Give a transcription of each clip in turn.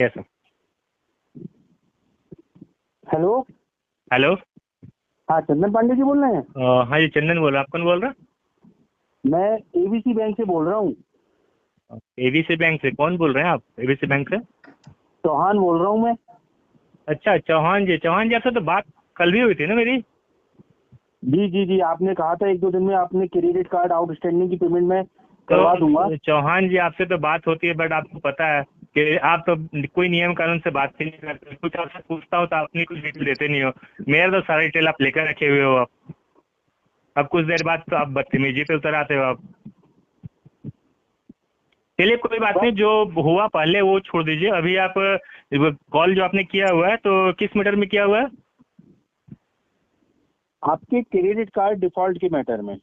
Yes sir. Hello. Hello. हाँ, चंदन पांडे जी बोल रहे हैं? हाँ जी, चंदन बोल रहा। आप कौन बोल रहा? मैं एबीसी बैंक से बोल रहा हूँ। एबीसी बैंक से? कौन बोल रहे हैं आप एबीसी बैंक से? चौहान बोल रहा हूँ मैं। अच्छा, चौहान जी। चौहान जी, आपसे तो बात कल भी हुई थी ना मेरी? जी जी जी, आपने कहा था 1-2 दिन में आपने क्रेडिट कार्ड आउटस्टैंडिंग की पेमेंट में करवा दूंगा। तो चौहान जी, आपसे तो बात होती है, बट आपको पता है कि आप तो कोई नियम कानून से बात ही नहीं करते। कुछ आपसे पूछता हो तो अपनी कुछ डिटेल देते नहीं हो। मेरा तो सारा डिटेल आप लेकर रखे हुए हो। अब कुछ देर बाद तो आप बदतमीजी पे उतर आते हो आप। चलिए कोई बात नहीं, जो हुआ पहले वो छोड़ दीजिए। अभी आप कॉल जो आपने किया हुआ है तो किस मैटर में किया हुआ है? आपके क्रेडिट कार्ड डिफॉल्ट के मैटर में।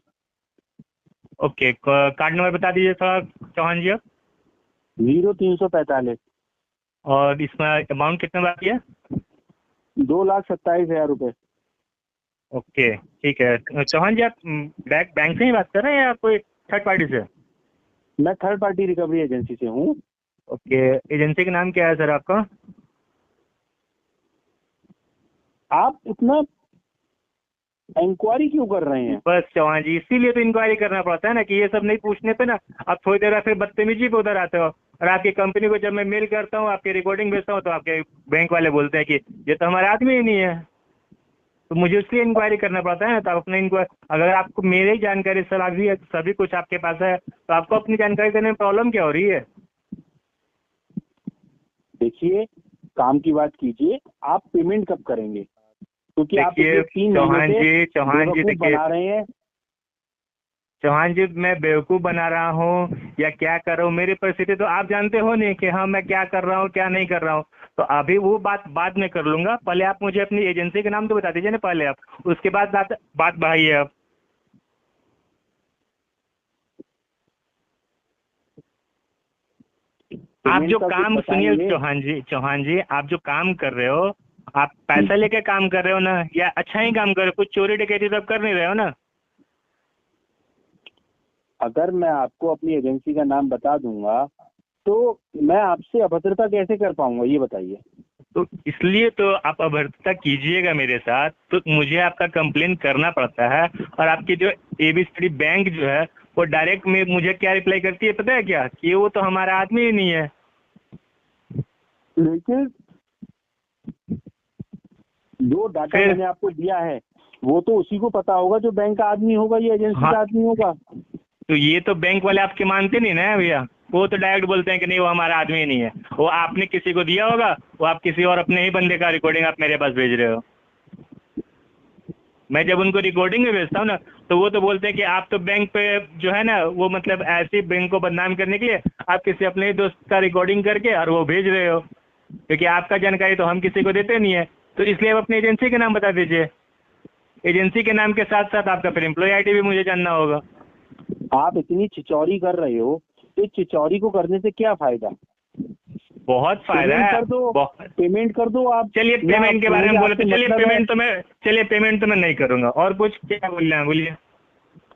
ओके, कार्ड नंबर बता दीजिए थोड़ा चौहान जी आप। 0345। और इसमें अमाउंट कितना बाकी है? 2,27,000 रुपये। ओके ठीक है। चौहान जी, आप बैंक से ही बात कर रहे हैं या कोई थर्ड पार्टी से? मैं थर्ड पार्टी रिकवरी एजेंसी से हूँ। ओके, एजेंसी का नाम क्या है सर आपका? आप इतना इंक्वायरी क्यों कर रहे हैं? बस चौहान जी, इसीलिए तो इंक्वायरी करना पड़ता है ना, कि ये सब नहीं पूछने पे ना आप थोड़ी देर बाद फिर बदतमीजी पे उधर आते हो। और आपकी कंपनी को जब मैं मेल करता हूँ, आपकी रिकॉर्डिंग भेजता हूँ, तो आपके बैंक वाले बोलते हैं कि ये तो हमारे आदमी ही नहीं है। तो मुझे उसकी इंक्वायरी करना पड़ता है ना। तो आप अपने अगर आपको मेरी जानकारी सभी कुछ आपके पास है, तो आपको अपनी जानकारी देने में प्रॉब्लम क्या हो रही है? देखिए, काम की बात कीजिए। आप पेमेंट कब करेंगे? क्योंकि आप देखिए पिछले 3 महीने से चौहान जी बेवकूफ देखिए बना रहे हैं। चौहान जी, मैं बेवकूफ़ बना रहा हूँ या क्या कर रहा हूँ, मेरी परिस्थिति तो आप जानते हो नहीं कि हाँ मैं क्या कर रहा हूँ क्या नहीं कर रहा हूँ। तो अभी वो बात बाद में कर लूंगा। पहले आप मुझे अपनी एजेंसी का नाम तो बता दीजिए ना पहले आप, उसके बाद बात बढ़ाइए आप। आप पेमेंट जो का कुछ काम सुनिए बताएंगे? चौहान जी, आप जो काम कर रहे हो, आप पैसा लेके काम कर रहे हो ना, या अच्छा ही काम कर रहे हो? कुछ चोरी डकैती तो आप कर नहीं रहे हो ना? अगर मैं आपको अपनी एजेंसी का नाम बता दूंगा तो मैं आपसे अभद्रता कैसे कर पाऊंगा, ये बताइए। तो इसलिए तो आप अभद्रता कीजिएगा मेरे साथ तो मुझे आपका कंप्लेन करना पड़ता है। और आपकी जो एबीसी बैंक जो है वो डायरेक्ट में मुझे क्या रिप्लाई करती है पता है क्या? कि वो तो हमारा आदमी ही नहीं है। लेकिन जो डाटा फिर मैंने आपको दिया है वो तो उसी को पता होगा जो बैंक का आदमी होगा, ये एजेंसी हाँ, का आदमी होगा। तो ये तो बैंक वाले आपके मानते नहीं ना भैया। वो तो डायरेक्ट बोलते हैं कि नहीं वो हमारा आदमी ही नहीं है, वो आपने किसी को दिया होगा, वो आप किसी और अपने ही बंदे का रिकॉर्डिंग आप मेरे पास भेज रहे हो। मैं जब उनको रिकॉर्डिंग में भेजता हूँ ना, तो वो तो बोलते हैं कि आप तो बैंक पे जो है ना वो मतलब ऐसे बैंक को बदनाम करने के लिए आप किसी अपने ही दोस्त का रिकॉर्डिंग करके और वो भेज रहे हो, क्योंकि आपका जानकारी तो हम किसी को देते नहीं है। तो इसलिए आप अपनी एजेंसी का नाम बता दीजिए। एजेंसी के नाम के साथ साथ आपका फिर एम्प्लॉय आईडी भी मुझे जानना होगा। आप इतनी चिचौरी कर रहे हो, इस चिचौरी को करने से क्या फायदा? बहुत फायदा पेमेंट है। कर दो, बहुत। पेमेंट कर दो आप। चलिए ना पेमेंट के बारे में मुझे बोले आपसे तो मतलब है। चलिए पेमेंट तो मैं नहीं करूंगा। और कुछ क्या बोल रहे हैं बोलिए?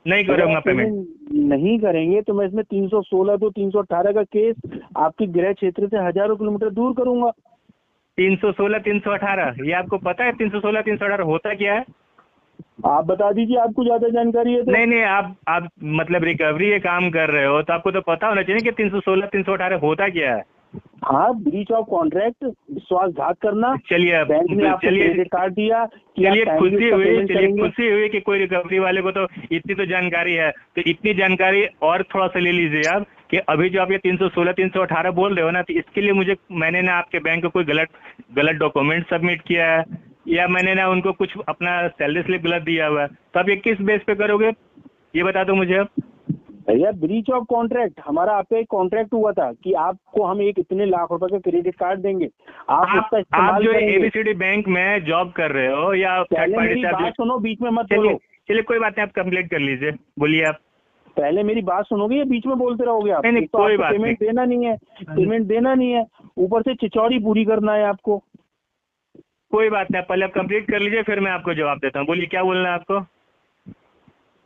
नहीं अगर करूंगा आप पेमेंट। पेमेंट नहीं करेंगे तो मैं इसमें 316 तो 318 का केस आपके गृह क्षेत्र से हजारों किलोमीटर दूर करूंगा। 316 318 ये आपको पता है? 316 318 होता क्या है? आप बता दीजिए, आपको ज्यादा जानकारी है तो। नहीं नहीं, आप मतलब रिकवरी ये काम कर रहे हो तो आपको तो पता होना चाहिए कि 316 318 होता क्या है। हाँ, ब्रीच ऑफ कॉन्ट्रैक्ट, विश्वासघात करना। चलिए अब बैंक ने आपको चलिए क्रेडिट कार्ड दिया कि आप टाइमली उसका पेमेंट चलिए करेंगे। खुशी हुई कि कोई रिकवरी वाले को तो इतनी तो जानकारी है। तो इतनी जानकारी और थोड़ा सा ले लीजिए आप, कि अभी जो आप ये 316 318 बोल रहे हो ना, तो इसके लिए मैंने ना आपके बैंक को कोई गलत डॉक्यूमेंट सबमिट किया है, या मैंने ना उनको कुछ अपना सैलरी स्लिप गलत दिया हुआ है, तो आप ये किस बेस पे करोगे ये बता दो मुझे अब। भैया, ब्रीच ऑफ कॉन्ट्रैक्ट, हमारा आपका एक कॉन्ट्रैक्ट हुआ था कि आपको हम एक इतने लाख रुपए का क्रेडिट कार्ड देंगे, आप उसका आप इस्तेमाल जो करेंगे। एबीसीडी बैंक में जॉब कर रहे हो या थर्ड पहले पार्टी मेरी से आप बात सुनो, बीच में मत चलिए बोलो। चलिए कोई बात नहीं, आप कंप्लीट कर लीजिए, बोलिए आप। पहले मेरी बात सुनोगे या बीच में बोलते रहोगे आप? नहीं नहीं, एक तो कोई आपको बात नहीं। पेमेंट देना नहीं है, पेमेंट देना नहीं है, ऊपर से चिचौरी पूरी करना है आपको। कोई बात नहीं, पहले आप कंप्लीट कर लीजिए फिर मैं आपको जवाब देता हूँ। बोलिए क्या बोलना है आपको?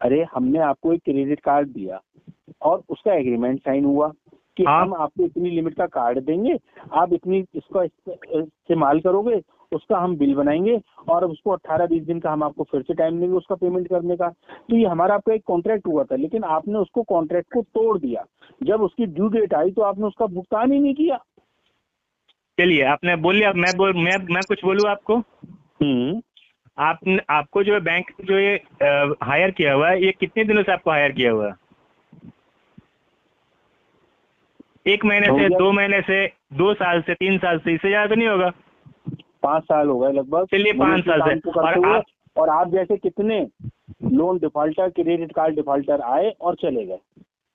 अरे, हमने आपको एक क्रेडिट कार्ड दिया और उसका एग्रीमेंट साइन हुआ। कि हाँ। हम आपको इतनी लिमिट का कार्ड देंगे, आप इतनी इसका इस्तेमाल करोगे, उसका हम बिल बनाएंगे और उसको 18-20 दिन का हम आपको फिर से टाइम देंगे उसका पेमेंट करने का। तो ये हमारा आपका एक कॉन्ट्रैक्ट हुआ था, लेकिन आपने उसको कॉन्ट्रैक्ट को तोड़ दिया। जब उसकी ड्यू डेट आई तो आपने उसका भुगतान ही नहीं किया। चलिए, आपने बोल लिया, मैं कुछ बोलूँ आपको? आपको जो है बैंक जो ये हायर किया हुआ है, ये कितने दिनों से आपको हायर किया हुआ है? 1 महीने हो से, गया। 2 महीने से, 2 साल से, 3 साल से? इससे ज्यादा तो नहीं होगा? 5 साल हो गए लगभग। चलिए, 5 साल से। और आप जैसे कितने loan defaulter, credit card defaulter आए और चले गए।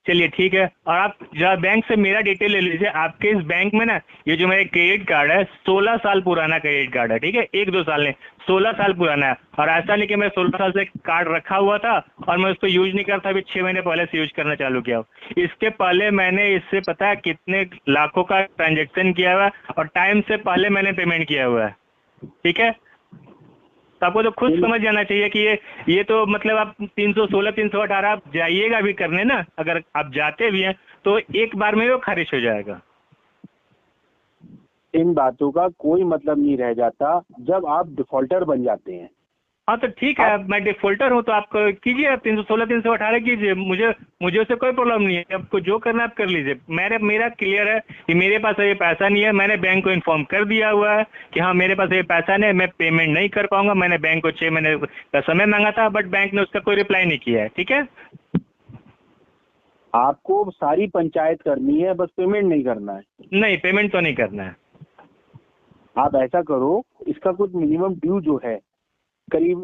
चलिए ठीक है। और आप जरा बैंक से मेरा डिटेल ले लीजिए। आपके इस बैंक में ना, ये जो मेरा क्रेडिट कार्ड है, 16 साल पुराना क्रेडिट कार्ड है, ठीक है? 1-2 साल नहीं, 16 साल पुराना है। और ऐसा नहीं कि मैं 16 साल से कार्ड रखा हुआ था और मैं उसको यूज नहीं करता, अभी 6 महीने पहले से यूज करना चालू किया। इसके पहले मैंने इससे पता है कितने लाखों का ट्रांजेक्शन किया हुआ है और टाइम से पहले मैंने पेमेंट किया हुआ है, ठीक है? तो आपको तो खुद समझ जाना चाहिए कि ये तो मतलब आप 316, 318 आप जाइएगा भी करने ना, अगर आप जाते भी हैं तो एक बार में वो खारिज हो जाएगा। इन बातों का कोई मतलब नहीं रह जाता जब आप डिफॉल्टर बन जाते हैं। हाँ तो ठीक है, मैं डिफॉल्टर हूँ तो आप कीजिए, आप 316, 318 कीजिए, मुझे उससे कोई प्रॉब्लम नहीं है। आपको जो करना है आप कर लीजिए। मेरा क्लियर है कि मेरे पास ये पैसा नहीं है। मैंने बैंक को इन्फॉर्म कर दिया हुआ है कि हाँ मेरे पास ये पैसा नहीं है, मैं पेमेंट नहीं कर पाऊंगा। मैंने बैंक को 6 महीने का समय मांगा था, बट बैंक ने उसका कोई रिप्लाई नहीं किया है, ठीक है? आपको सारी पंचायत करनी है, बस पेमेंट नहीं करना है। नहीं, पेमेंट तो नहीं करना है। आप ऐसा करो, इसका कुछ मिनिमम ड्यू जो है करीब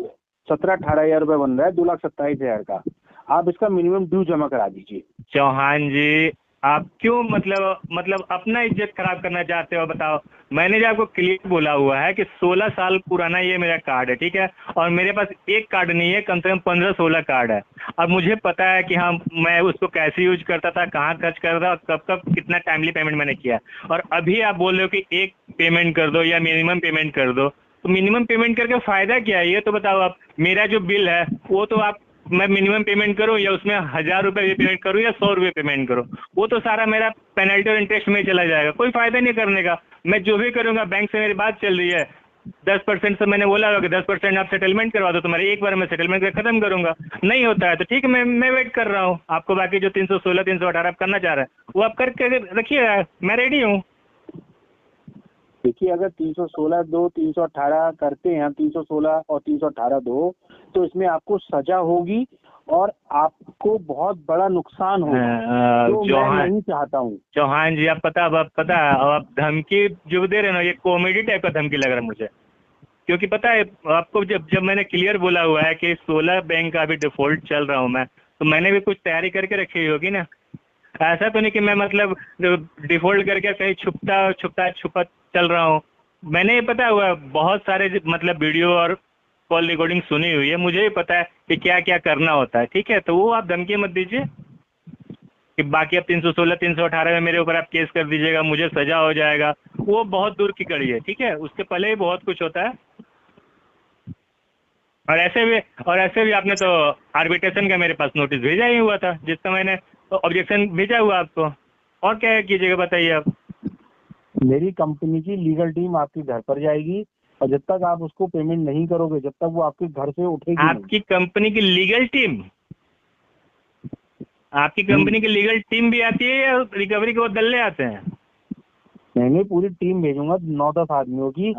17-18 हजार रुपये बन रहा है, 2,27,000 का। आप इसका मिनिमम ड्यू जमा करा दीजिए। चौहान जी, आप क्यों मतलब अपना इज्जत खराब करना चाहते हो? बताओ। मैंने जो आपको क्लियर बोला हुआ है कि 16 साल पुराना ये मेरा कार्ड है, ठीक है? और मेरे पास एक कार्ड नहीं है, कम से कम 15-16 कार्ड है। और मुझे पता है कि हाँ मैं उसको कैसे यूज करता था, कहाँ खर्च करता था, कब कब कितना टाइमली पेमेंट मैंने किया। और अभी आप बोल रहे हो कि एक पेमेंट कर दो या मिनिमम पेमेंट कर दो, तो मिनिमम पेमेंट करके फायदा क्या है ये तो बताओ आप। मेरा जो बिल है वो तो मैं मिनिमम पेमेंट करूं या उसमें 1,000 रुपये पेमेंट करूं या 100 रुपये पेमेंट करूं, वो तो सारा मेरा पेनल्टी और इंटरेस्ट में चला जाएगा। कोई फायदा नहीं करने का। मैं जो भी करूंगा, बैंक से मेरी बात चल रही है, 10% से मैंने बोला होगा कि 10% आप सेटलमेंट करवा दो, तो मैं एक बार में सेटलमेंट कर खत्म करूंगा। नहीं होता है तो ठीक है, मैं वेट कर रहा हूँ। आपको बाकी जो 316, 318 आप करना चाह रहे हैं वो आप करके रखिए, मैं रेडी हूँ। देखिए, अगर 316 दो, 318 करते हैं, 316 और 318 दो, तो इसमें आपको सजा होगी और आपको बहुत बड़ा नुकसान होगा, जो मैं नहीं चाहता हूँ। चौहान जी, आप पता है, आप धमकी जो दे रहे हैं ना, ये कॉमेडी टाइप का धमकी लग रहा है मुझे। क्योंकि पता है आपको, जब मैंने क्लियर बोला हुआ है कि 16 बैंक का अभी डिफॉल्ट चल रहा हूँ मैं, तो मैंने भी कुछ तैयारी करके रखी होगी ना। ऐसा तो नहीं कि मैं मतलब डिफॉल्ट करके कहीं छुपा चल रहा हूँ। मैंने ये पता हुआ बहुत सारे मतलब वीडियो और कॉल रिकॉर्डिंग सुनी हुई है, मुझे ही पता है कि क्या क्या करना होता है, ठीक है? तो वो आप धमकी मत दीजिए कि बाकी अब 316, 318 में मेरे ऊपर आप केस कर दीजिएगा, मुझे सजा हो जाएगा। वो बहुत दूर की कड़ी है, ठीक है? उसके पहले ही बहुत कुछ होता है। और ऐसे भी आपने तो आर्बिट्रेशन का मेरे पास नोटिस भेजा ही हुआ था, जिसका मैंने ऑब्जेक्शन भेजा हुआ आपको। और क्या कीजिएगा बताइए आप। मेरी कंपनी की लीगल टीम आपके घर पर जाएगी और जब तक आप उसको पेमेंट नहीं करोगे, जब तक वो आपके घर से उठेगी नहीं। आपकी कंपनी की लीगल टीम? आपकी कंपनी की लीगल टीम भी आती है या रिकवरी के वो दल्ले आते हैं? मैंने पूरी टीम भेजूंगा 9-10 आदमियों की।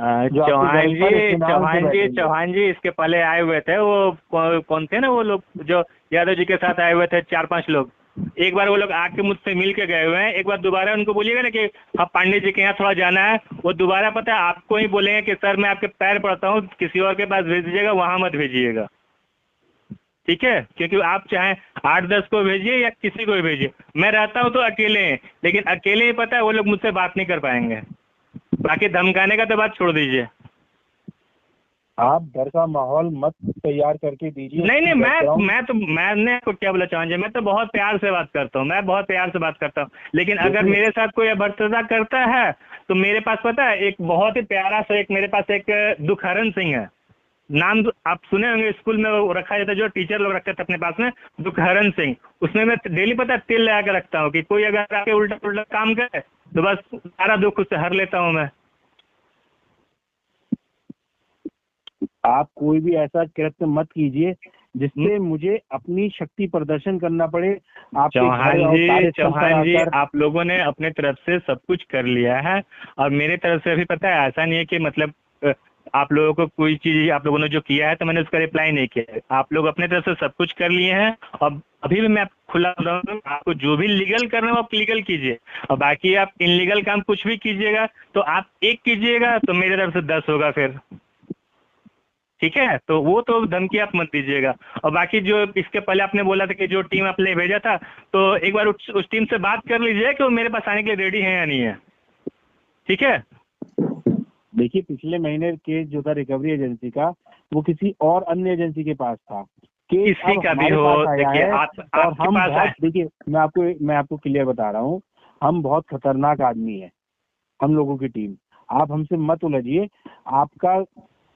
चौहान जी इसके पहले आए हुए थे वो कौन थे ना वो लोग जो यादव जी के साथ आए हुए थे, 4-5 लोग। एक बार वो लोग आके मुझसे मिल के गए हुए हैं। एक बार दोबारा उनको बोलिएगा ना कि आप पांडे जी के यहाँ थोड़ा जाना है, वो दोबारा पता है आपको ही बोलेंगे कि सर मैं आपके पैर पड़ता हूँ, किसी और के पास भेज दीजिएगा, वहां मत भेजिएगा, ठीक है? क्योंकि आप चाहे 8-10 को भेजिए या किसी को भी भेजिए, मैं रहता हूँ तो अकेले हैं, लेकिन अकेले ही पता है वो लोग मुझसे बात नहीं कर पाएंगे। बाकी धमकाने का तो बात छोड़ दीजिए। आप डर का माहौल मत तैयार करके दीजिए। नहीं, मैंने आपको क्या बोला चौहान जी, मैं तो बहुत प्यार से बात करता हूँ, मैं बहुत प्यार से बात करता हूँ। लेकिन अगर मेरे साथ कोई अभद्रता करता है तो मेरे पास पता है एक बहुत ही प्यारा सा, एक मेरे पास एक दुखहरण सिंह है, नाम आप सुने होंगे, स्कूल में वो रखा जाता है, जो टीचर लोग रखते थे अपने पास में, दुखहरण सिंह। उसमें मैं डेली पता है तेल लगा के रखता हूँ कि कोई अगर आके उल्टा उल्टा काम करे तो बस सारा दुख उससे हर लेता हूँ मैं। आप कोई भी ऐसा कृत्य मत कीजिए जिससे मुझे अपनी शक्ति प्रदर्शन करना पड़े। आपके चौहान घर और जी, कार्यस्थल पर चौहान जी, आकर। आप लोगों ने अपने तरफ से सब कुछ कर लिया है, और मेरे तरफ से अभी पता है ऐसा नहीं है कि मतलब आप लोगों को कोई चीज आप लोगों ने जो किया है तो मैंने उसका रिप्लाई नहीं किया है। आप लोग अपने तरफ से सब कुछ कर लिए हैं, और अभी भी मैं खुला हूँ, आपको जो भी लीगल करना हो आप लीगल कीजिए, और बाकी आप इनलीगल काम कुछ भी कीजिएगा तो आप एक कीजिएगा तो मेरे तरफ से 10 होगा फिर, ठीक है? तो वो तो धमकी आप मत दीजिएगा। और बाकी जो इसके पहले आपने बोला था कि जो टीम आपने भेजा था, तो एक बार उस टीम से बात कर लीजिए कि वो मेरे पास आने के लिए रेडी है या नहीं है, ठीक है? देखिए, पिछले महीने केस जो था रिकवरी एजेंसी का, वो किसी और अन्य एजेंसी के पास था। केस किसी अब का भी हमारे हो, पास आया देखिए है। और आपके हम पास बहुत, देखिए मैं आपको क्लियर बता रहा हूँ, हम बहुत खतरनाक आदमी है, हम लोगों की टीम। आप हमसे मत उलझिए। आपका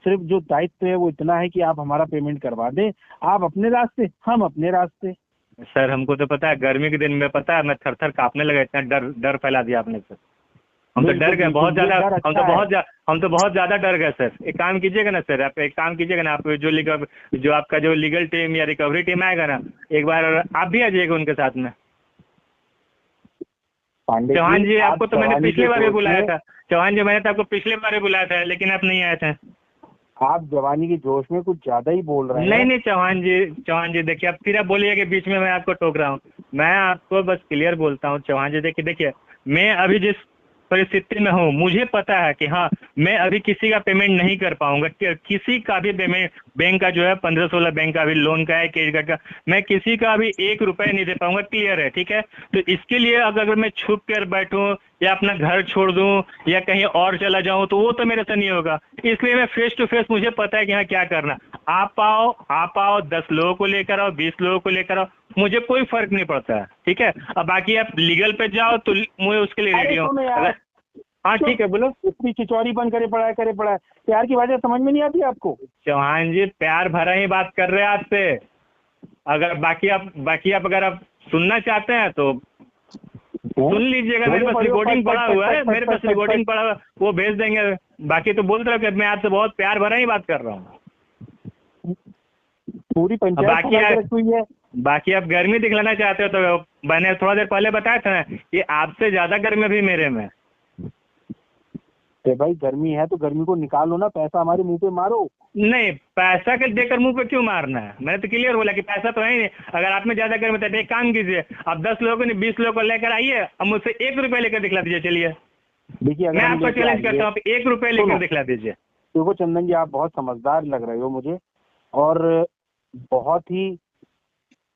सिर्फ जो दायित्व है वो इतना है कि आप हमारा पेमेंट करवा दें। आप अपने रास्ते, हम अपने रास्ते। सर हमको तो पता है, गर्मी के दिन में पता है मैं थर थर कांपने लगा, इतना डर फैला दिया आपने सर। हम तो डर बिल्कुल गए बहुत बिल्कुल, ये ज्यादा, डर अच्छा है। हम तो बहुत ज्यादा डर गए सर। एक काम कीजिएगा ना सर, आप एक काम कीजिएगा ना, आप जो आपका जो लीगल टीम या रिकवरी टीम आएगा ना, एक बार आप भी आ जाइएगा उनके साथ में। पांडे चौहान जी, आप आपको तो मैंने जवानी पिछली के बार भी जोश बुलाया में था। चौहान जी, मैंने तो आपको पिछली बार भी बुलाया था, लेकिन आप नहीं आए थे। आप जवानी के जोश में कुछ ज्यादा ही बोल रहे नहीं हैं। नहीं चौहान जी देखिए, आप फिर आप बोलिए कि बीच में मैं आपको टोक रहा हूँ। मैं आपको बस क्लियर बोलता हूँ चौहान जी, देखिए मैं अभी जिस परिस्थिति में हूँ, मुझे पता है कि हाँ मैं अभी किसी का पेमेंट नहीं कर पाऊंगा, किसी का भी पेमेंट, बैंक का जो है 15-16 बैंक का भी लोन का है, क्रेडिट कार्ड का, मैं किसी का भी 1 रुपए नहीं दे पाऊंगा, क्लियर है, ठीक है? तो इसके लिए अगर मैं छुप कर बैठूं या अपना घर छोड़ दूं या कहीं और चला जाऊं तो वो तो मेरे से नहीं होगा। इसलिए मैं फेस टू फेस, मुझे पता है कि हाँ क्या करना। आप आओ 10 लोगों को लेकर आओ, 20 लोगों को लेकर आओ, मुझे कोई फर्क नहीं पड़ता है, ठीक है? अब बाकी आप लीगल पे जाओ तो मैं उसके लिए रेडी हूँ। हाँ ठीक है, बोलो। इतनी चिचौरीपन करे पड़ा है। प्यार की वजह समझ में नहीं आती आपको? चौहान जी, प्यार भरा ही बात कर रहे हैं आपसे। अगर बाकी आप अगर आप सुनना चाहते हैं तो सुन लीजिएगा, मेरे पास रिकॉर्डिंग पड़ा हुआ है, मेरे पास रिकॉर्डिंग पड़ा हुआ है, वो भेज देंगे। बाकी तो बोल रहा हूँ कि मैं आपसे बहुत प्यार भरा ही बात कर रहा हूँ। पूरी पंचायत हुई है। बाकी आप गर्मी दिखलाना चाहते हो तो मैंने थोड़ा देर पहले बताया था ना कि आपसे ज्यादा गर्मी भी मेरे में। तो भाई गर्मी है तो गर्मी को निकालो ना, पैसा हमारे मुंह पे मारो। नहीं, पैसा के देकर मुंह पे क्यों मारना है? मैंने तो क्लियर बोला कि पैसा तो है ही नहीं। अगर आप में ज्यादा गर्मी तो एक काम कीजिए, आप 10 लोगों ने 20 लोगों को लेकर आइए, अब मुझसे 1 रुपए लेकर दिखला दीजिए। चलिए देखिए, मैं आपको चैलेंज करता हूँ, आप 1 रुपए लेकर दिखला दीजिए। देखो चंदन जी, आप बहुत समझदार लग रहे हो मुझे, और बहुत ही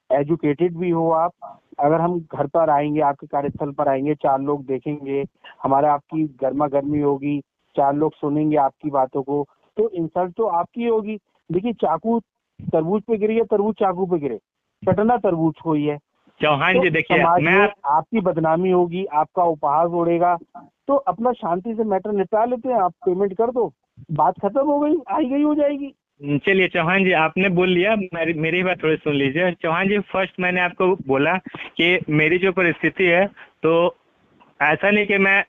एजुकेटेड भी हो आप। अगर हम घर पर आएंगे, आपके कार्यस्थल पर आएंगे, 4 लोग देखेंगे, हमारा आपकी गर्मा गर्मी होगी, 4 लोग सुनेंगे आपकी बातों को, तो इंसल्ट तो आपकी होगी। देखिए, चाकू तरबूज पे गिरी है, तरबूज चाकू पे गिरे, चटना तरबूज को ही है। चौहान जी देखिए, मैं आपकी बदनामी होगी, आपका उपहास उड़ेगा, तो अपना शांति से मैटर निपटा लेते हैं। आप पेमेंट कर दो, बात खत्म हो गई, आई गई हो जाएगी। चलिए चौहान जी, आपने बोल लिया, मेरी बात थोड़ी सुन लीजिए। चौहान जी, फर्स्ट मैंने आपको बोला कि मेरी जो परिस्थिति है, तो ऐसा नहीं कि मैं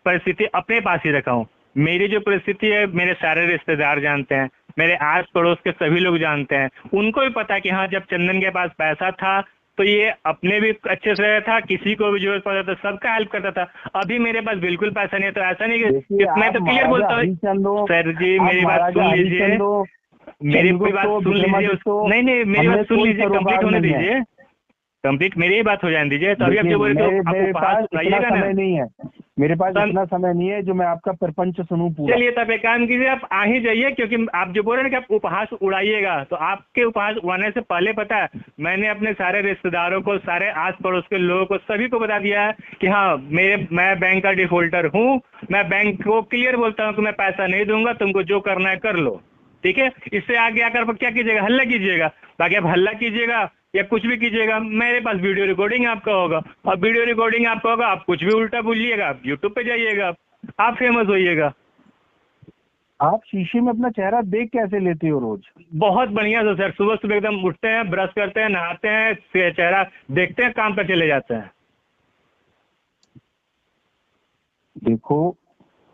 परिस्थिति अपने पास ही रखा हूँ। मेरी जो परिस्थिति है मेरे सारे रिश्तेदार जानते हैं, मेरे आस पड़ोस के सभी लोग जानते हैं, उनको भी पता कि हाँ जब चंदन के पास पैसा था तो ये अपने भी अच्छे से रहता था, किसी को भी जरूरत पड़ता था सबका हेल्प करता था। अभी मेरे पास बिल्कुल पैसा नहीं है, तो ऐसा नहीं कि मैं तो क्लियर बोलता हूँ। सर जी मेरी बात सुन लीजिए, मेरी बात सुन लीजिए। नहीं मेरी बात सुन लीजिए, कंप्लीट होने दीजिए, कंप्लीट मेरी ही बात हो जाने दीजिए। तो अभी आप जो बोल रहे हो, मेरे पास इतना ना, समय नहीं है, मेरे पास इतना समय नहीं है जो मैं आपका प्रपंच सुनूं पूरा। चलिए तब एक काम कीजिए, आप आ ही जाइए, क्योंकि आप जो बोल रहे हैं ना कि आप उपहास उड़ाइएगा, तो आपके उपहास उड़ाने से पहले पता है मैंने अपने सारे रिश्तेदारों को, सारे आस पड़ोस के लोगों को, सभी को बता दिया है कि हाँ मैं बैंक का डिफॉल्टर हूँ। मैं बैंक को क्लियर बोलता हूँ कि मैं पैसा नहीं दूंगा, तुमको जो करना है कर लो, ठीक है? इससे आगे आकर क्या कीजिएगा, हल्ला कीजिएगा। बाकी आप हल्ला कीजिएगा या कुछ भी कीजिएगा, मेरे पास वीडियो रिकॉर्डिंग आपका होगा, और वीडियो रिकॉर्डिंग आपका होगा, आप कुछ भी उल्टा बोलिएगा, आप यूट्यूब पे जाइएगा, आप फेमस होइएगा। आप शीशे में अपना चेहरा देख कैसे लेते हो रोज? बहुत बढ़िया से सर, सुबह सुबह एकदम उठते हैं, ब्रश करते हैं, नहाते हैं, चेहरा देखते हैं, काम पर चले जाते हैं। देखो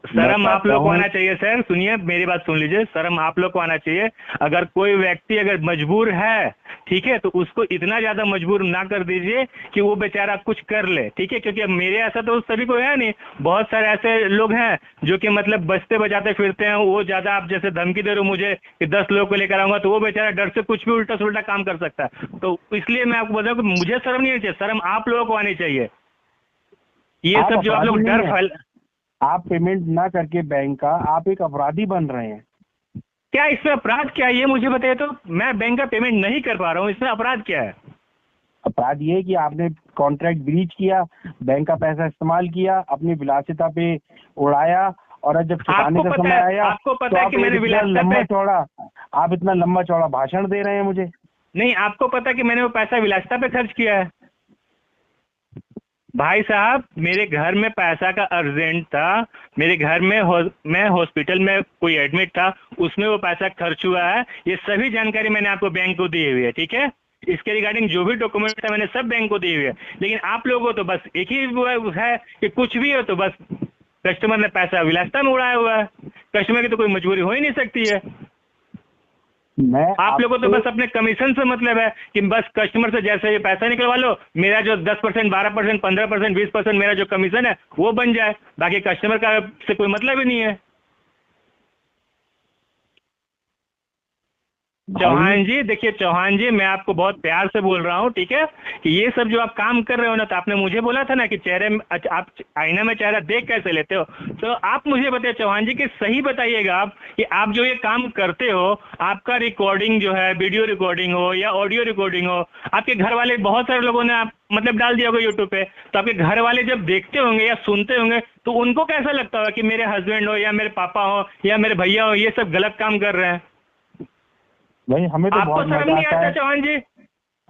शर्म आप लोग को आना चाहिए सर, सुनिए मेरी बात सुन लीजिए, शर्म आप लोग को आना चाहिए। अगर कोई व्यक्ति अगर मजबूर है, ठीक है, तो उसको इतना ज्यादा मजबूर ना कर दीजिए कि वो बेचारा कुछ कर ले, ठीक है, क्योंकि अब मेरे ऐसा तो सभी को है नहीं, बहुत सारे ऐसे लोग हैं जो कि मतलब बजते बजाते फिरते हैं, वो ज्यादा आप जैसे धमकी दे रहे हो मुझे कि 10 लोगों को लेकर आऊंगा, तो वो बेचारा डर से कुछ भी उल्टा सुल्टा काम कर सकता है। तो इसलिए मैं आपको बता रहा हूं कि मुझे शर्म नहीं आनी चाहिए, शर्म आप लोगों को आनी चाहिए। ये सब जो आप लोग डर फैल, आप पेमेंट ना करके बैंक का, आप एक अपराधी बन रहे हैं। क्या इसमें अपराध क्या है ये मुझे बताइए तो, मैं बैंक का पेमेंट नहीं कर पा रहा हूँ, इसमें अपराध क्या है? अपराध ये है कि आपने कॉन्ट्रैक्ट ब्रीच किया, बैंक का पैसा इस्तेमाल किया, अपनी विलासिता पे उड़ाया, और जब चुकाने का समय आया आपको पता है कि मैंने आप इतना लंबा चौड़ा भाषण दे रहे हैं मुझे। नहीं, आपको पता है कि मैंने वो पैसा विलासिता पे खर्च किया है? भाई साहब, मेरे घर में पैसा का अर्जेंट था, मेरे घर में मैं हॉस्पिटल में कोई एडमिट था, उसमें वो पैसा खर्च हुआ है, ये सभी जानकारी मैंने आपको बैंक को दी हुई है, ठीक है। इसके रिगार्डिंग जो भी डॉक्यूमेंट है मैंने सब बैंक को दी हुई है। लेकिन आप लोगों को तो बस एक ही है कि कुछ भी हो तो बस कस्टमर ने पैसा विलासिता में उड़ाया हुआ है, कस्टमर की तो कोई मजबूरी हो ही नहीं सकती है। आप लोगों को तो बस अपने कमीशन से मतलब है कि बस कस्टमर से जैसे ये पैसा निकलवा लो, मेरा जो 10%, 12%, 15%, 20% मेरा जो कमीशन है वो बन जाए, बाकी कस्टमर का से कोई मतलब ही नहीं है। चौहान जी देखिए, चौहान जी मैं आपको बहुत प्यार से बोल रहा हूँ, ठीक है, कि ये सब जो आप काम कर रहे हो ना, तो आपने मुझे बोला था ना कि चेहरे में आप आईना में चेहरा देख कैसे लेते हो, तो आप मुझे बताइए चौहान जी कि सही बताइएगा आप कि आप जो ये काम करते हो, आपका रिकॉर्डिंग जो है, वीडियो रिकॉर्डिंग हो या ऑडियो रिकॉर्डिंग हो, आपके घर वाले बहुत सारे लोगों ने आप मतलब डाल दिया होगा यूट्यूब पे, तो आपके घर वाले जब देखते होंगे या सुनते होंगे तो उनको कैसा लगता होगा कि मेरे हस्बैंड हो या मेरे पापा हो या मेरे भैया हो ये सब गलत काम कर रहे हैं? नहीं, हमें तो बहुत मजा आता है चौहान जी,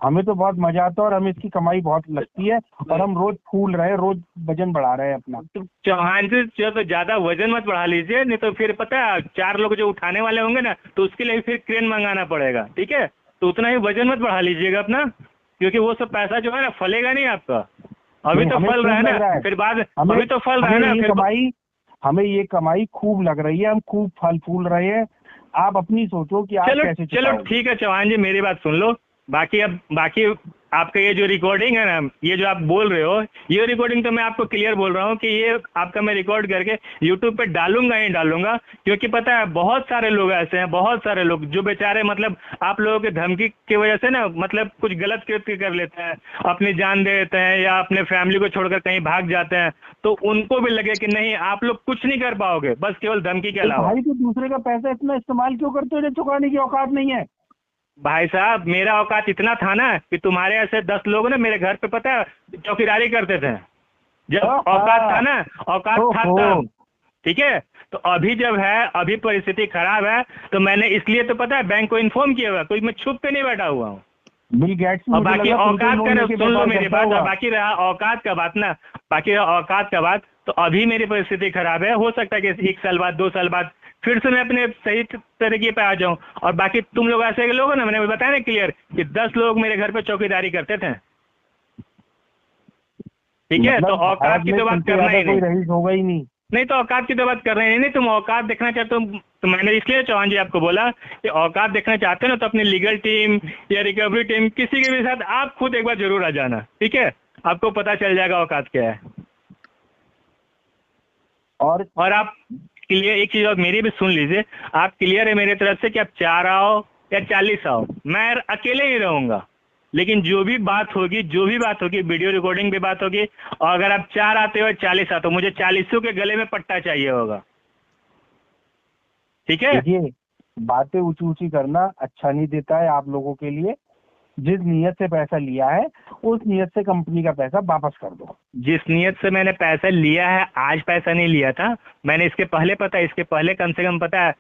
हमें तो बहुत मजा आता है, और हमें इसकी कमाई बहुत लगती है, और हम रोज फूल रहे हैं, रोज वजन बढ़ा रहे हैं अपना। तो चौहान जी जो तो ज्यादा वजन मत बढ़ा लीजिए, नहीं तो फिर पता है 4 लोग जो उठाने वाले होंगे ना, तो उसके लिए फिर क्रेन मंगाना पड़ेगा, ठीक है। तो उतना ही वजन मत बढ़ा लीजिएगा अपना, क्योंकि वो सब पैसा जो है ना फलेगा नहीं आपका, अभी तो फल रहा है ना, फिर बाद अभी तो फल रहा है ना, फिर हमें ये कमाई खूब लग रही है, हम खूब फल फूल रहे हैं। आप अपनी सोचो कि आप कैसे चलो ठीक है चौहान जी, मेरी बात सुन लो, बाकी आपका ये जो रिकॉर्डिंग है ना, ये जो आप बोल रहे हो, ये रिकॉर्डिंग तो मैं आपको क्लियर बोल रहा हूँ कि ये आपका मैं रिकॉर्ड करके यूट्यूब पे डालूंगा ही डालूंगा, क्योंकि पता है बहुत सारे लोग ऐसे हैं, बहुत सारे लोग जो बेचारे मतलब आप लोगों की धमकी की वजह से ना मतलब कुछ गलत कृत्य कर लेते हैं, अपनी जान दे देते हैं या अपने फैमिली को छोड़कर कहीं भाग जाते हैं, तो उनको भी लगे कि नहीं आप लोग कुछ नहीं कर पाओगे, बस केवल धमकी के अलावा। भाई तो दूसरे का पैसा इतना इस्तेमाल क्यों करते हो जब चुकाने की औकात नहीं है? भाई साहब, मेरा औकात इतना था ना कि तुम्हारे ऐसे 10 लोग ना मेरे घर पे पता है चौकीदारी करते थे, जब औकात था ना, औकात था तब, ठीक है। तो अभी जब है, अभी परिस्थिति खराब है, तो मैंने इसलिए तो पता है बैंक को इन्फॉर्म किया हुआ, कोई मैं छुप के नहीं बैठा हुआ हूँ। बिल गेट्स और बाकी औकात का सुन लो मेरी बात, और बाकी रहा औकात का बात ना, बाकी रहा औकात का बात, तो अभी मेरी परिस्थिति खराब है, हो सकता है कि 1 साल बाद 2 साल बाद फिर से मैं अपने सही तरीके पे आ जाऊं। और बाकी तुम लोग ऐसे लोग हो ना, मैंने बताया ना क्लियर कि 10 लोग मेरे घर पे चौकीदारी करते थे, ठीक है। तो औकात की तो बात करना ही नहीं, होगा ही नहीं तो औकात की तो बात कर रहे हैं नहीं, तुम औकात देखना चाहते हो तो मैंने इसलिए चौहान जी आपको बोला कि औकात देखना चाहते हो ना, तो अपनी लीगल टीम या रिकवरी टीम किसी के भी साथ आप खुद एक बार जरूर आ जाना, ठीक है, आपको पता चल जाएगा औकात क्या है। और आप क्लियर, एक चीज और मेरी भी सुन लीजिए, आप क्लियर है मेरी तरफ से कि आप 4 आओ या 40 आओ, मैं अकेले ही रहूंगा, लेकिन जो भी बात होगी वीडियो रिकॉर्डिंग भी बात होगी, और अगर आप 4 आते हो 40 आते हो, मुझे 40 के गले में पट्टा चाहिए होगा, ठीक है। देखिए, बातें ऊंची ऊंची करना अच्छा नहीं देता है आप लोगों के लिए। जिस नीयत से पैसा लिया है उस नीयत से कंपनी का पैसा वापस कर दो। जिस नीयत से मैंने पैसा लिया है, आज पैसा नहीं लिया था मैंने, इसके पहले कम से कम पता है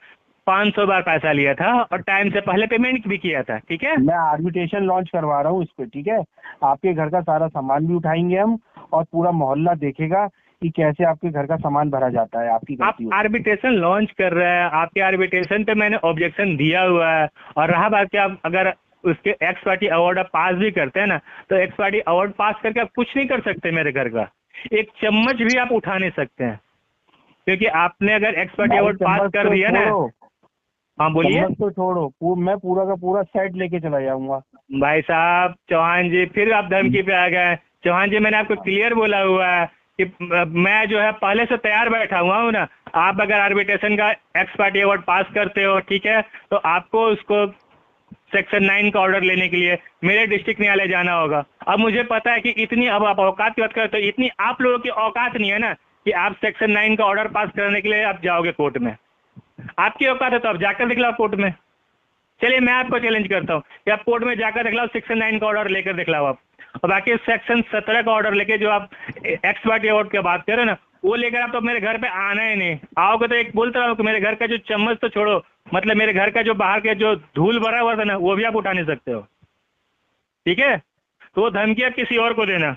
500 बार पैसा लिया था, और टाइम से पहले पेमेंट भी किया था, ठीक है। मैं आर्बिट्रेशन लॉन्च करवा रहा हूँ इस पे, ठीक है। आपके घर का सारा सामान भी उठाएंगे हम, और पूरा मोहल्ला देखेगा कि कैसे आपके घर का सामान भरा जाता है, आपकी आप गलती होती है। आर्बिट्रेशन लॉन्च कर रहे हैं, आपके आर्बिट्रेशन पे मैंने ऑब्जेक्शन दिया हुआ है, और रहा बात कि आप अगर उसके एक्स पार्टी अवार्ड आप पास भी करते हैं ना, तो एक्स पार्टी अवार्ड पास करके आप कुछ नहीं कर सकते मेरे घर का, एक चम्मच भी आप उठा नहीं सकते हैं, क्योंकि आपने अगर एक्स पार्टी अवार्ड पास कर दिया ना। हाँ बोलिए। चम्मच तो छोड़ो, मैं पूरा का पूरा सेट लेके चला जाऊंगा। भाई साहब चौहान जी, फिर आप धमकी पे आ गए। चौहान जी, मैंने आपको क्लियर बोला हुआ है कि मैं जो है पहले से तैयार बैठा हुआ हूँ ना। आप अगर आर्बिट्रेशन का एक्स पार्टी अवार्ड पास करते हो, ठीक है, तो आपको उसको सेक्शन 9 का ऑर्डर लेने के लिए मेरे डिस्ट्रिक्ट न्यायालय जाना होगा। अब मुझे पता है कि इतनी, अब आप औकात की बात करते हो, इतनी आप लोगों की औकात नहीं है ना कि आप सेक्शन 9 का ऑर्डर पास करने के लिए आप जाओगे कोर्ट में। आपकी औकात है तो आप जाकर दिखलाओ कोर्ट में। चलिए मैं आपको चैलेंज करता हूँ कि आप कोर्ट में जाकर दिखलाओ, सेक्शन 9 का ऑर्डर लेकर दिखलाओ आप, और बाकी सेक्शन 17 का ऑर्डर लेके जो आप एक्स पार्टी अवार्ड की बात कर रहे हो ना, वो लेकर आप तो मेरे घर पे आना ही नहीं। आओगे तो एक बोलता रहा हूँ कि मेरे घर का जो चम्मच तो छोड़ो, मतलब मेरे घर का जो बाहर के जो धूल भरा हुआ था ना, वो भी आप उठा नहीं सकते हो, ठीक है। तो वो धमकी आप किसी और को देना।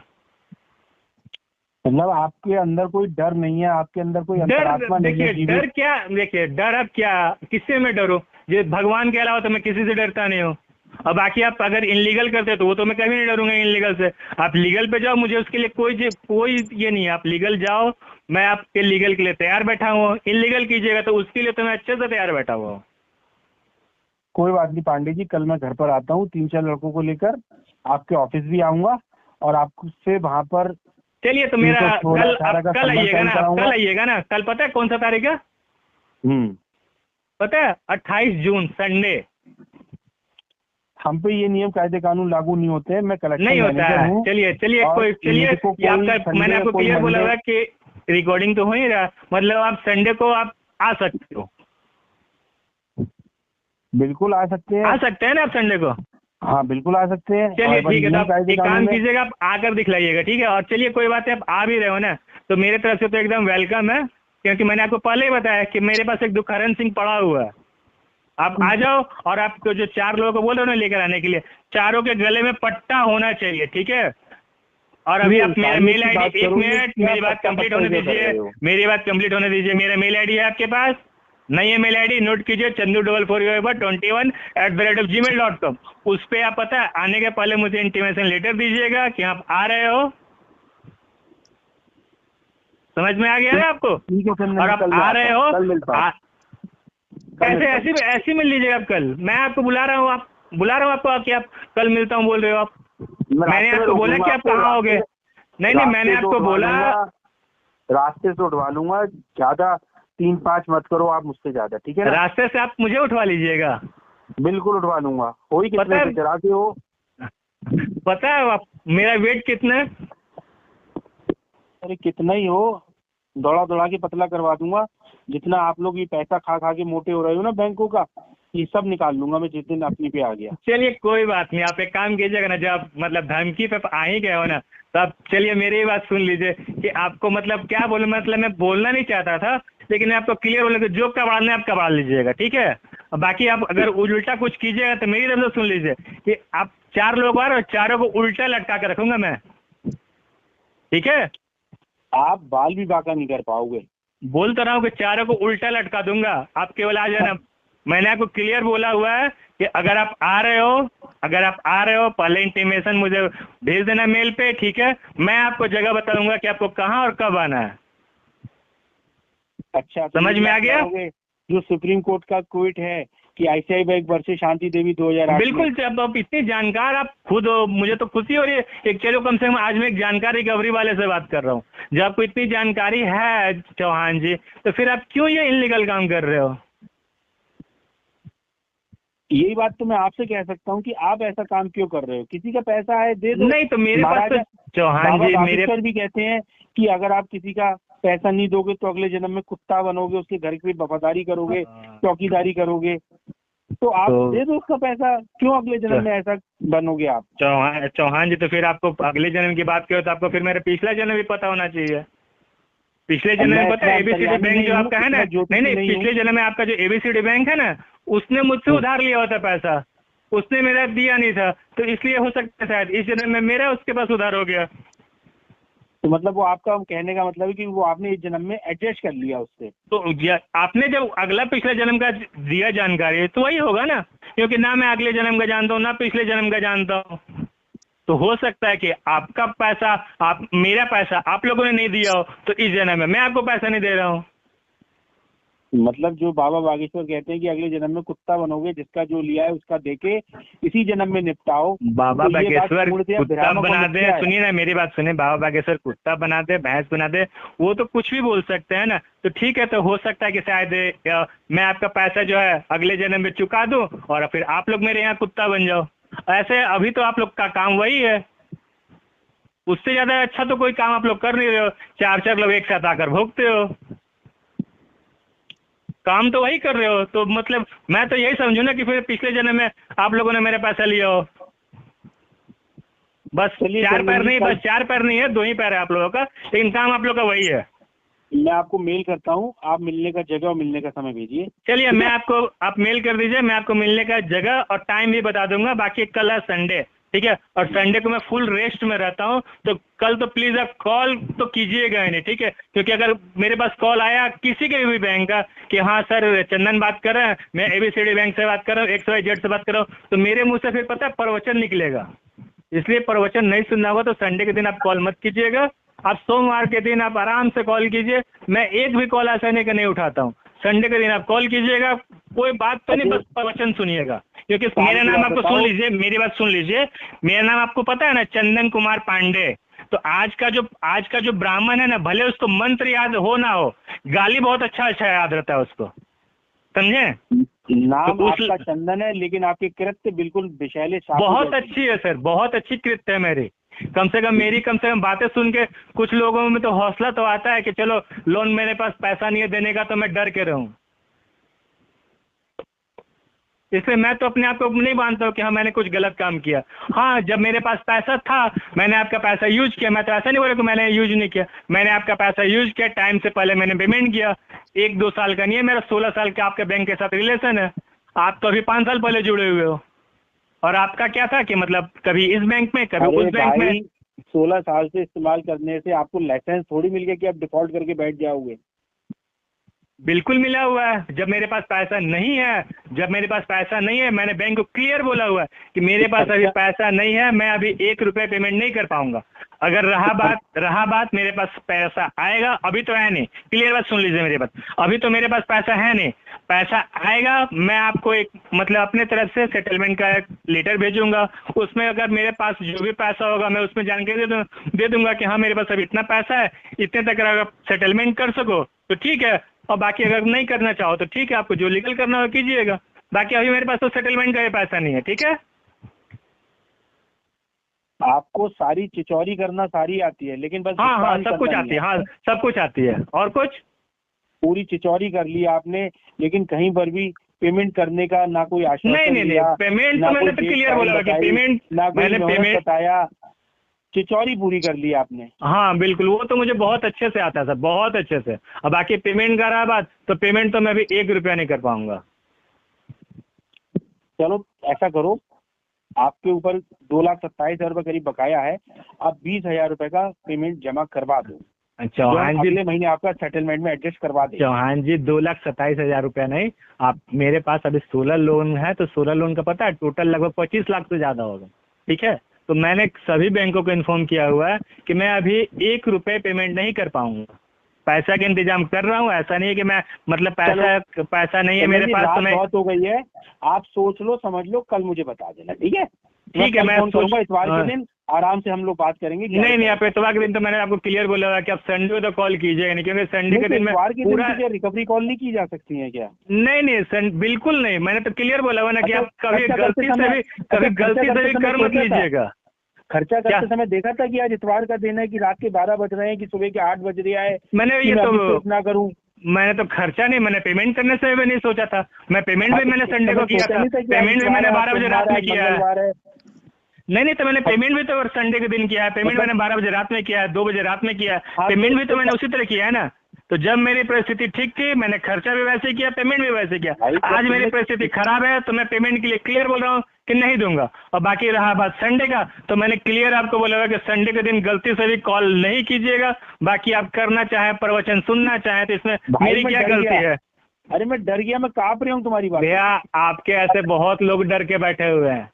मतलब आपके अंदर कोई डर नहीं है, आपके अंदर कोई डर, अंतरात्मा नहीं है देखिए डर क्या, देखिए डर अब क्या, किससे मैं डरूं? ये भगवान के अलावा तो मैं किसी से डरता नहीं हूँ। और बाकी आप अगर इनलीगल करते हो तो वो तो मैं कभी नहीं डरूंगा इनलीगल से। आप लीगल पे जाओ, मुझे उसके लिए कोई ये नहीं है। आप लीगल जाओ, मैं आपके लीगल के लिए तैयार बैठा हूँ। इनलीगल कीजिएगा तो उसके लिए तो मैं अच्छे से तैयार बैठा हुआ हूँ। कोई बात नहीं पांडे जी, कल मैं घर पर आता हूँ 3-4 लड़कों को लेकर, आपके ऑफिस भी आऊंगा और आपसे वहां पर। चलिए तो मेरा कल, आप कल आइएगा ना, आप कल आइएगा ना। कल पता है कौन सा तारीख है? पता है 28 जून, संडे। हम पे ये नियम कायदे कानून लागू नहीं होते हैं, मैं कलेक्शन नहीं होता मैनेजर है। हूँ। चलिए और आपका, मैंने आपको क्लियर बोला हुआ कि रिकॉर्डिंग तो हो ही रहा, मतलब आप संडे को आप आ सकते हो। बिल्कुल आ सकते हैं। आ सकते हैं ना आप संडे को? हाँ बिल्कुल आ सकते हैं। चलिए ठीक है, तो आप एक काम में कीजिएगा, आप आकर दिखलाइएगा, ठीक है। और चलिए कोई बात है, आप आ भी रहे हो ना, तो मेरे तरफ से तो एकदम वेलकम है, क्योंकि मैंने आपको पहले ही बताया कि मेरे पास एक दुखहरण सिंह पड़ा हुआ है। आप आ जाओ, और आपको जो 4 लोगों को बोल रहे हो ना लेकर आने के लिए, चारों के गले में पट्टा होना चाहिए, ठीक है। और अभी आप मेरा मेल आईडी, 1 मिनट, मेरी बात कंप्लीट होने दीजिए, मेरी बात कंप्लीट होने दीजिए। मेरा मेल आईडी है आपके पास? नहीं है मेल आईडी? नोट कीजिए, chandu4421@gmail.com। उस पे आप पता है आने के पहले मुझे इंटीमेशन लेटर दीजिएगा कि आप आ रहे हो। समझ में आ गया ना आपको? और आप आ रहे हो, कैसे ऐसी मिल लीजिएगा आप कल। मैं आपको बुला रहा हूँ, आपको कि आप कल मिलता हूँ बोल रहे हो आप। मैंने आपको बोला कि आप कहाँ आओगे? नहीं, मैंने आपको बोला रास्ते से उठवा लूंगा, ज्यादा 3-5 मत करो आप मुझसे ज्यादा, ठीक है ना। रास्ते से आप मुझे उठवा लीजिएगा। बिल्कुल उठवा लूंगा। हो ही कितने पे चलाते हो? पता है आप मेरा वेट कितना है? अरे कितना ही हो, दौड़ा के पतला करवा दूंगा। जितना आप लोग ये पैसा खा के मोटे हो रहे हो ना बैंकों का, ये सब निकाल लूंगा मैं जिस दिन अपनी पे आ गया। चलिए कोई बात नहीं, आप एक काम कीजिएगा ना, जब आप मतलब धमकी पे आ ही गए हो ना, तो आप चलिए मेरी बात सुन लीजिए कि आपको मतलब क्या बोलूं, मतलब मैं बोलना नहीं चाहता था, लेकिन मैं आपको क्लियर बोला कि जो कबाड़ना है आप कबाड़ लीजिएगा, ठीक है। बाकी आप अगर उल्टा कुछ कीजिएगा तो मेरी तरफ से सुन लीजिए कि आप 4 लोग आ रहे हो, चारों को उल्टा लटका के रखूंगा मैं, ठीक है। आप बाल भी बांका नहीं कर पाओगे। बोल तो रहा हूँ कि चारों को उल्टा लटका दूंगा, आप केवल आ जाना। मैंने आपको क्लियर बोला हुआ है कि अगर आप आ रहे हो पहले इंटीमेशन मुझे भेज देना मेल पे, ठीक है। मैं आपको जगह बताऊंगा कि आपको कहाँ और कब आना है। अच्छा, समझ में आ गया? जो सुप्रीम कोर्ट का क्विट है कि ICICI bank versus Shanti Devi 2008। बिल्कुल, जब आप इतने जानकार आप खुद हो, मुझे तो खुशी हो रही है। एक चलो कम से कम आज मैं एक जानकार रिकवरी वाले से बात कर रहा हूँ। जब आपको इतनी जानकारी है चौहान जी, तो फिर आप क्यों ये इनलीगल काम कर रहे हो? यही बात तो मैं आपसे कह सकता हूँ कि आप ऐसा काम क्यों कर रहे हो। किसी का पैसा है दे दो। नहीं तो मेरे पास तो चौहान जी मेरे भी कहते हैं कि अगर आप किसी का पैसा नहीं दोगे तो अगले जन्म में कुत्ता बनोगे, उसके घर की वफादारी करोगे, चौकीदारी करोगे। तो आप दे दो उसका पैसा, क्यों अगले जन्म में ऐसा बनोगे आप? चौहान जी, तो फिर आपको अगले जन्म की बात करो तो आपको फिर मेरा पिछला जन्म भी पता होना चाहिए। पिछले जन्म में पता है ABCD बैंक जो आपका है ना, नहीं पिछले जन्म में आपका जो ABCD बैंक है ना, उसने मुझसे उधार लिया होता पैसा, उसने मेरा दिया नहीं था, तो इसलिए हो सकता है शायद इस जन्म में मेरा उसके पास उधार हो गया। तो मतलब वो आपका कहने का मतलब है कि वो आपने इस जन्म में एडजस्ट कर लिया उससे। तो आपने जब अगला पिछले जन्म का दिया जानकारी तो वही होगा ना, क्योंकि ना मैं अगले जन्म का जानता हूँ ना पिछले जन्म का जानता हूँ। तो हो सकता है कि आपका पैसा, आप मेरा पैसा आप लोगों ने नहीं दिया हो, तो इस जन्म में मैं आपको पैसा नहीं दे रहा हूँ। मतलब जो बाबा बागेश्वर कहते हैं कि अगले जन्म में कुत्ता बनोगे, जिसका जो लिया है उसका देके इसी जन्म में निपटाओ। बाबा तो ये बात बागेश्वर पूर्णतया कुत्ता भ्रामक और बना दे, मिथ्या है। सुनिए ना मेरी बात सुनिए, बाबा बागेश्वर कुत्ता बना दे, भैंस बना दे, वो तो कुछ भी बोल सकते हैं ना। तो ठीक है, तो हो सकता है कि शायद मैं आपका पैसा जो है अगले जन्म में चुका दूं और फिर आप लोग मेरे यहाँ कुत्ता बन जाओ। ऐसे अभी तो आप लोग का काम वही है, उससे ज्यादा अच्छा तो कोई काम आप लोग कर नहीं रहे हो। चार चार लोग एक साथ आकर भोगते हो, काम तो वही कर रहे हो। तो मतलब मैं तो यही समझू ना कि फिर पिछले जन्म में आप लोगों ने मेरे पैसा लिया हो। बस चलिए चार पैर चंदन जी, नहीं, बस चार पैर नहीं है, दो ही पैर है आप लोगों का, लेकिन काम आप लोग का वही है। मैं आपको मेल करता हूँ, आप मिलने का जगह और मिलने का समय भेजिए। चलिए मैं आपको, आप मेल कर दीजिए, मैं आपको मिलने का जगह और टाइम भी बता दूंगा। बाकी कल है संडे, ठीक है, और संडे को मैं फुल रेस्ट में रहता हूँ, तो कल तो प्लीज आप कॉल तो कीजिएगा ही नहीं, ठीक है। क्योंकि अगर मेरे पास कॉल आया किसी के भी बैंक का कि हाँ सर चंदन बात कर रहे हैं, मैं ABCD बैंक से बात कर रहा हूँ, XYZ से बात कर रहा हूँ, तो मेरे मुंह से फिर पता है प्रवचन निकलेगा। इसलिए प्रवचन नहीं सुनना होगा तो संडे के दिन आप कॉल मत कीजिएगा। आप सोमवार के दिन आप आराम से कॉल कीजिए, मैं एक भी कॉल ऐसा नहीं कि नहीं उठाता हूँ। संडे के दिन आप कॉल कीजिएगा, कोई बात तो नहीं, बस प्रवचन सुनिएगा। क्योंकि मेरा नाम आपको सुन लीजिए, मेरी बात सुन लीजिए, मेरा नाम आपको पता है ना, चंदन कुमार पांडे। तो आज का जो ब्राह्मण है ना, भले उसको मंत्र याद हो ना हो, गाली बहुत अच्छा याद रहता है उसको, समझे। नाम तो आपका चंदन है, लेकिन आपके कृत्य बिल्कुल विषैले बहुत अच्छी है सर, बहुत अच्छी कृत्य है मेरी। कम से कम बातें सुन के कुछ लोगों में तो हौसला तो आता है कि चलो लोन, मेरे पास पैसा नहीं है देने का तो मैं डर के रहूं। इसलिए मैं तो अपने आप को नहीं मानता हूँ कि हाँ मैंने कुछ गलत काम किया। हाँ, जब मेरे पास पैसा था मैंने आपका पैसा यूज किया, मैं तो ऐसा नहीं बोला कि मैंने यूज नहीं किया, मैंने आपका पैसा यूज किया, टाइम से पहले मैंने पेमेंट किया। 1-2 साल का नहीं है, मेरा 16 साल का आपके बैंक के साथ रिलेशन है। आप तो अभी 5 साल पहले जुड़े हुए हो, और आपका क्या था कि मतलब कभी इस बैंक में कभी उस बैंक में। 16 साल से इस्तेमाल करने से आपको लाइसेंस थोड़ी मिल गया कि आप डिफॉल्ट करके बैठ जाओगे। बिल्कुल मिला हुआ है। जब मेरे पास पैसा नहीं है, मैंने बैंक को क्लियर बोला हुआ है कि मेरे पास अभी पैसा नहीं है, मैं अभी 1 रुपये पेमेंट नहीं कर पाऊंगा। अगर रहा बात मेरे पास पैसा आएगा, अभी तो है नहीं, क्लियर बात सुन लीजिए मेरी बात, अभी तो मेरे पास पैसा है नहीं, पैसा आएगा मैं आपको एक मतलब अपने तरफ से सेटलमेंट का एक लेटर भेजूंगा। उसमें अगर मेरे पास जो भी पैसा होगा मैं उसमें जानकारी दे दूंगा कि हाँ मेरे पास अभी इतना पैसा है, इतने तक अगर सेटलमेंट कर सको तो ठीक है, और बाकी अगर नहीं करना चाहो तो ठीक है, आपको जो लीगल करना हो कीजिएगा। बाकी अभी मेरे पास तो सेटलमेंट का ये पैसा नहीं है, ठीक है। आपको सारी चिचौरी करना सारी आती है, लेकिन बस हाँ सब कुछ आती है, हाँ सब कुछ आती है। और कुछ पूरी चिचौरी कर ली आपने, लेकिन कहीं पर भी पेमेंट करने का ना कोई आश्वासन नहीं, पेमेंट तो मैंने तो क्लियर बोला कि पेमेंट मैंने पेमेंट बताया, चिचौरी पूरी कर ली आपने। हाँ बिल्कुल, वो तो मुझे बहुत अच्छे से आता है सर, बहुत अच्छे से। अब बाकी पेमेंट का रहा बात, तो पेमेंट तो मैं अभी 1 रुपया नहीं कर पाऊंगा। चलो ऐसा करो, आपके ऊपर 2,27,000 रुपये करीब बकाया है, आप 20,000 रुपये का पेमेंट जमा करवा दो। चौहान जी, अगले महीने आपका सेटलमेंट में एडजस्ट करवा दे। चौहान जी 2,27,000 रुपया नहीं, आप मेरे पास अभी 16 लोन है, तो 16 लोन का पता है टोटल लगभग 25 लाख से ज्यादा होगा, ठीक है। तो मैंने सभी बैंकों को इन्फॉर्म किया हुआ है कि मैं अभी 1 रुपये पेमेंट नहीं कर पाऊंगा। पैसा का इंतजाम कर रहा हूँ, ऐसा नहीं है कि मैं मतलब पैसा नहीं है मेरे पास तो मैं। बहुत हो गई है, आप सोच लो समझ लो, कल मुझे बता देना, ठीक है। ठीक है, मैं सोचूंगा इतवार के दिन आराम से हम लोग बात करेंगे। नहीं, आप इतवार के दिन तो मैंने आपको क्लियर बोला हुआ कि आप संडे को तो कॉल कीजिएगा नहीं, क्योंकि संडे के दिन में पूरा रिकवरी कॉल नहीं की जा सकती है क्या? नहीं, बिल्कुल नहीं, मैंने तो क्लियर बोला हुआ ना कि आप कभी गलती से भी कर मत लीजिएगा। खर्चा करते समय देखा था कि आज इतवार का दिन है, कि रात के 12 बज रहे हैं, कि सुबह के 8 बज रहा है, मैंने ये तो ना करूं। मैंने तो खर्चा नहीं, मैंने पेमेंट करने से भी नहीं सोचा था। मैं पेमेंट भी मैंने संडे को किया था, पेमेंट भी मैंने 12 बजे रात में किया है। नहीं, तो मैंने पेमेंट भी तो संडे के दिन किया है, पेमेंट मैंने 12 बजे रात में किया है, 2 बजे रात में किया है, पेमेंट भी तो मैंने उसी तरह किया है ना। तो जब मेरी परिस्थिति ठीक थी मैंने खर्चा भी वैसे किया, पेमेंट भी वैसे किया। आज मेरी परिस्थिति खराब है तो मैं पेमेंट के लिए क्लियर बोल रहा हूँ कि नहीं दूंगा। और बाकी रहा बात संडे का, तो मैंने क्लियर आपको बोला हुआ कि संडे के दिन गलती से भी कॉल नहीं कीजिएगा। बाकी आप करना चाहें, प्रवचन सुनना चाहें, तो इसमें मेरी क्या गलती है? अरे मैं डर गया, मैं कांप रहा हूँ तुम्हारी बात। भैया आपके ऐसे बहुत लोग डर के बैठे हुए हैं,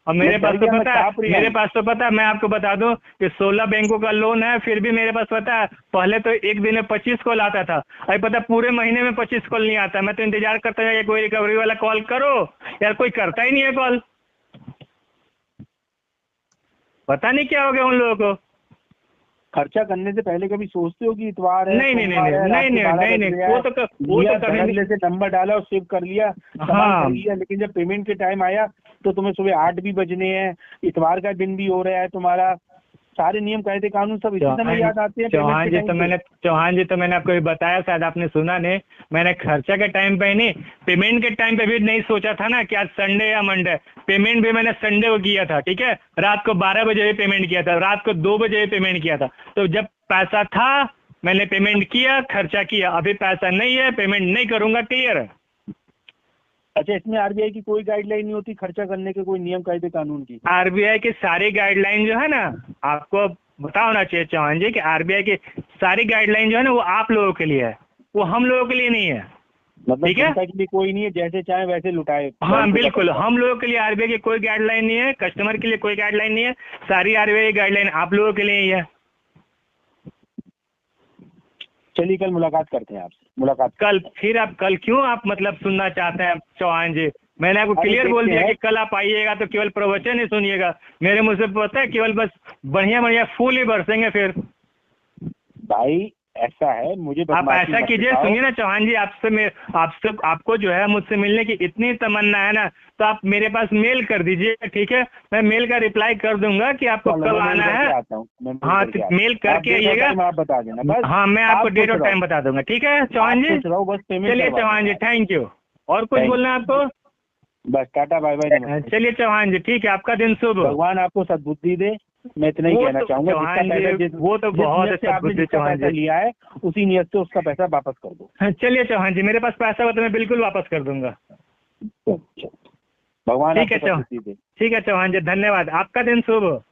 और मेरे पास तो पता है, मैं आपको बता दूं कि 16 बैंकों का लोन है, फिर भी मेरे पास पता है पहले तो एक दिन में 25 कॉल आता था, अभी पता पूरे महीने में 25 कॉल नहीं आता। मैं तो इंतजार करता हूँ कि कोई रिकवरी वाला कॉल करो, यार कोई करता ही नहीं है कॉल। पता नहीं क्या हो गया उन लोगों को। खर्चा करने से पहले कभी सोचते हो कि इतवार है? नहीं, वो तो कभी से नंबर डाला और सेव कर लिया, हाँ। कर लिया, लेकिन जब पेमेंट के टाइम आया तो तुम्हें सुबह 8 भी बजने हैं, इतवार का दिन भी हो रहा है तुम्हारा, सारे नियम कायदे कानून सब इसी समय याद आते हैं। चौहान जी तो मैंने आपको भी बताया, शायद आपने सुना नहीं, मैंने खर्चा के टाइम पे ही नहीं, पेमेंट के टाइम पे भी नहीं सोचा था ना कि आज संडे या मंडे। पेमेंट भी मैंने संडे को किया था, ठीक है, रात को 12 बजे भी पेमेंट किया था, रात को 2 बजे भी पेमेंट किया था। तो जब पैसा था मैंने पेमेंट किया, खर्चा किया, अभी पैसा नहीं है, पेमेंट नहीं करूंगा, क्लियर है। अच्छा, इसमें आरबीआई की कोई गाइडलाइन नहीं होती खर्चा करने के, कोई नियम कायदे कानून की? आरबीआई की सारी गाइडलाइन जो है ना, आपको पता होना चाहिए चौहान जी कि आरबीआई की सारी गाइडलाइन जो है ना वो आप लोगों के लिए है, वो हम लोगों के लिए नहीं है। मतलब ठीक है, जनता के लिए कोई नहीं है, जैसे चाहे वैसे लुटाए। हाँ बिल्कुल, हम लोगों के लिए आरबीआई की कोई गाइडलाइन नहीं है, कस्टमर के लिए कोई गाइडलाइन नहीं है, सारी आरबीआई की गाइडलाइन आप लोगों के लिए ही है। चलिए कल मुलाकात करते हैं आपसे, मुलाकात कल फिर आप कल क्यों आप मतलब सुनना चाहते हैं चौहान जी? मैंने आपको क्लियर बोल दिया कि कल आप आइएगा तो केवल प्रवचन ही सुनिएगा, मेरे मुझ से पता है केवल बस बढ़िया बढ़िया फूल ही बरसेंगे। फिर भाई ऐसा है, मुझे आप ऐसा कीजिए, सुनिए ना चौहान जी, आपको जो है मुझसे मिलने की इतनी तमन्ना है ना, तो आप मेरे पास मेल कर दीजिए, ठीक है, मैं मेल का रिप्लाई कर दूंगा कि आपको कब आना है। हाँ, मेल करके आइएगा, आप बता देना। हाँ, मैं आपको डेट और टाइम बता दूंगा, ठीक है चौहान जी। चलिए चौहान जी, थैंक यू। और कुछ बोलना है आपको? बस टाटा बाय बाय। चलिए चौहान जी, ठीक है, आपका दिन शुभ हो। भगवान आपको सद्बुद्धि दे, मैं इतना ही कहना चाहूंगा। वो तो बहुत आपने पैसा लिया है उसी नियत से उसका पैसा वापस कर दो। चलिए चौहान जी, मेरे पास पैसा हो तो मैं बिल्कुल वापस कर दूंगा। भगवान ठीक है चौहान जी, धन्यवाद, आपका दिन शुभ हो।